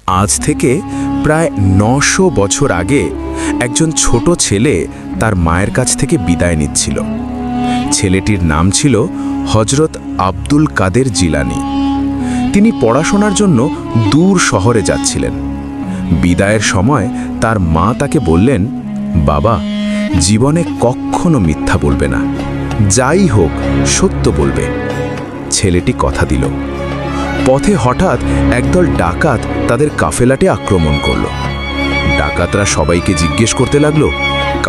আজ থেকে প্রায় ৯০০ বছর আগে একজন ছোট ছেলে তার মায়ের কাছ থেকে বিদায় নিচ্ছিল। ছেলেটির নাম ছিল হজরত আব্দুল কাদের জিলানী। তিনি পড়াশোনার জন্য দূর শহরে যাচ্ছিলেন। বিদায়ের সময় তার মা তাকে বললেন, বাবা, জীবনে কখনো মিথ্যা বলবে না, যাই হোক সত্য বলবে। ছেলেটি কথা দিল। পথে হঠাৎ একদল ডাকাত তাদের কাফেলাটে আক্রমণ করল। ডাকাতরা সবাইকে জিজ্ঞেস করতে লাগলো,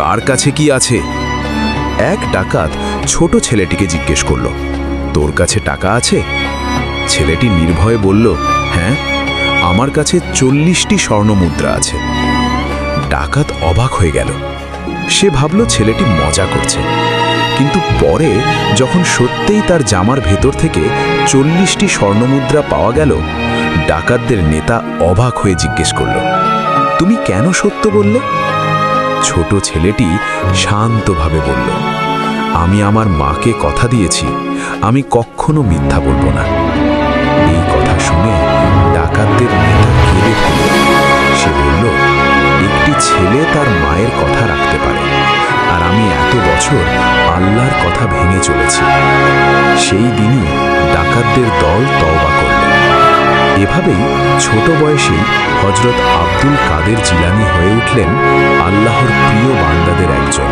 কার কাছে কি আছে? এক ডাকাত ছোট ছেলেটিকে জিজ্ঞেস করল, তোর কাছে টাকা আছে? ছেলেটি নির্ভয়ে বলল, হ্যাঁ, আমার কাছে 40টি স্বর্ণমুদ্রা আছে। ডাকাত অবাক হয়ে গেল। সে ভাবল ছেলেটি মজা করছে, কিন্তু পরে যখন সত্যিই তার জামার ভেতর থেকে 40টি স্বর্ণমুদ্রা পাওয়া গেল, ডাকাতদের নেতা অবাক হয়ে জিজ্ঞেস করল, তুমি কেন সত্য বললে? ছোট ছেলেটি শান্তভাবে বলল, আমি আমার মাকে কথা দিয়েছি, আমি কখনো মিথ্যা বলবো না। এই কথা শুনে ডাকাতদের নেতা কেঁদে ফেলল। সে বলল, একটি ছেলে তার মায়ের কথা রাখতে পারে, আর আমি এত বছর আল্লাহর কথা ভেঙে চলেছি। সেই দিনই ডাকাতদের দল তওবা করল। এভাবেই ছোট বয়সেই হজরত আব্দুল কাদের জিলানী হয়ে উঠলেন আল্লাহর প্রিয় বান্দাদের একজন।